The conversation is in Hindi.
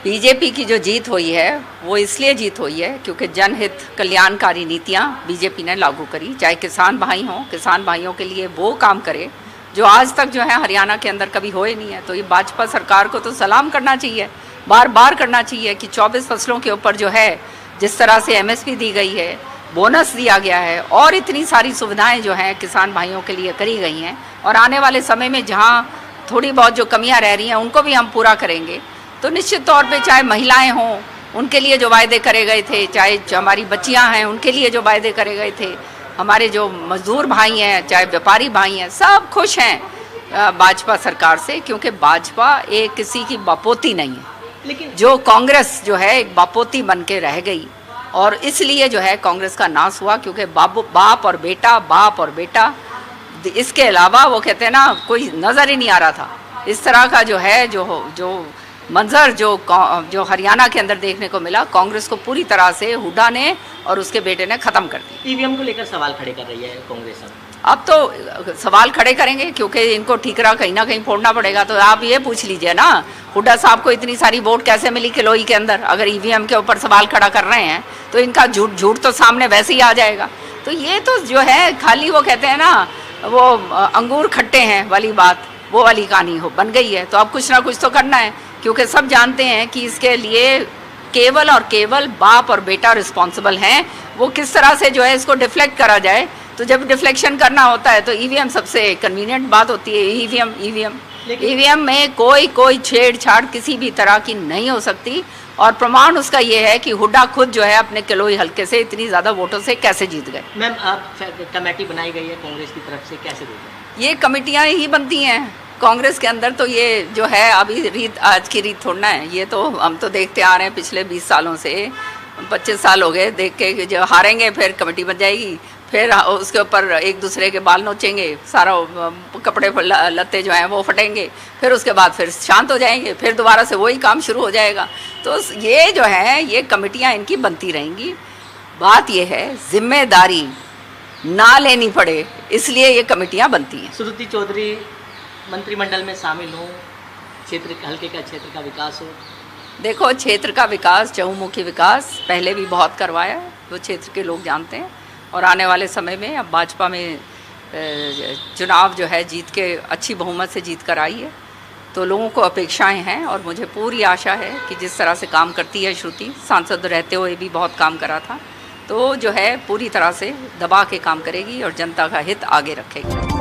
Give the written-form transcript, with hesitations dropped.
बीजेपी की जो जीत हुई है वो इसलिए जीत हुई है क्योंकि जनहित कल्याणकारी नीतियां बीजेपी ने लागू करी। चाहे किसान भाई हों, किसान भाइयों के लिए वो काम करे जो आज तक जो है हरियाणा के अंदर कभी हुए नहीं है। तो ये भाजपा सरकार को तो सलाम करना चाहिए, बार बार करना चाहिए कि 24 फसलों के ऊपर जो है जिस तरह से एमएसपी दी गई है, बोनस दिया गया है और इतनी सारी सुविधाएं जो हैं किसान भाइयों के लिए करी गई हैं, और आने वाले समय में जहां थोड़ी बहुत जो कमियां रह रही हैं उनको भी हम पूरा करेंगे। तो निश्चित तौर पे चाहे महिलाएं हों उनके लिए जो वायदे करे गए थे, चाहे जो हमारी बच्चियां हैं उनके लिए जो वायदे करे गए थे, हमारे जो मजदूर भाई हैं, चाहे व्यापारी भाई हैं, सब खुश हैं भाजपा सरकार से, क्योंकि भाजपा एक किसी की बापोती नहीं है। लेकिन जो कांग्रेस जो है एक बापोती बन के रह गई और इसलिए जो है कांग्रेस का नाश हुआ, क्योंकि बाप और बेटा, इसके अलावा वो कहते हैं ना कोई नज़र ही नहीं आ रहा था। इस तरह का जो है जो मंजर जो हरियाणा के अंदर देखने को मिला, कांग्रेस को पूरी तरह से हुड्डा ने और उसके बेटे ने खत्म कर दिया। ईवीएम को लेकर सवाल खड़े कर रही है कांग्रेस। अब तो सवाल खड़े करेंगे क्योंकि इनको ठीकरा कहीं ना कहीं फोड़ना पड़ेगा। तो आप ये पूछ लीजिए ना, हुड्डा साहब को इतनी सारी वोट कैसे मिली किलोई के अंदर? अगर ईवीएम के ऊपर सवाल खड़ा कर रहे हैं तो इनका झूठ तो सामने वैसे ही आ जाएगा। तो ये तो जो है खाली वो कहते हैं ना वो अंगूर खट्टे हैं वाली बात, वो वाली कहानी बन गई है। तो अब कुछ ना कुछ तो करना है, क्योंकि सब जानते हैं कि इसके लिए केवल और केवल बाप और बेटा रिस्पॉन्सिबल हैं। वो किस तरह से जो है इसको डिफ्लेक्ट करा जाए, तो जब डिफ्लेक्शन करना होता है तो ईवीएम सबसे कन्वीनियंट बात होती है। ईवीएम में कोई छेड़छाड़ किसी भी तरह की नहीं हो सकती, और प्रमाण उसका ये है कि हुड्डा खुद जो है अपने किलोई हल्के से इतनी ज़्यादा वोटों से कैसे जीत गए। मैम, आप कमेटी बनाई गई है कांग्रेस की तरफ से, कैसे देखें? ये कमेटियाँ ही बनती हैं कांग्रेस के अंदर, तो ये जो है अभी रीत आज की रीत थोड़ना है। ये तो हम तो देखते आ रहे हैं पिछले 20 सालों से, 25 साल हो गए देख के कि जो हारेंगे फिर कमेटी बन जाएगी, फिर उसके ऊपर एक दूसरे के बाल नोचेंगे, सारा कपड़े लत्ते जो हैं वो फटेंगे, फिर उसके बाद फिर शांत हो जाएंगे, फिर दोबारा से वही काम शुरू हो जाएगा। तो ये जो है ये कमेटियाँ इनकी बनती रहेंगी। बात ये है जिम्मेदारी ना लेनी पड़े, इसलिए ये कमेटियाँ बनती हैं। सुरुचि चौधरी मंत्रिमंडल में शामिल हो, क्षेत्र हल्के का क्षेत्र का विकास हो। देखो, क्षेत्र का विकास, चहुमुखी विकास पहले भी बहुत करवाया है, वो क्षेत्र के लोग जानते हैं। और आने वाले समय में अब भाजपा में चुनाव जो है जीत के अच्छी बहुमत से जीत कर आई है, तो लोगों को अपेक्षाएं हैं और मुझे पूरी आशा है कि जिस तरह से काम करती है श्रुति, सांसद रहते हुए भी बहुत काम करा था, तो जो है पूरी तरह से दबा के काम करेगी और जनता का हित आगे रखेगी।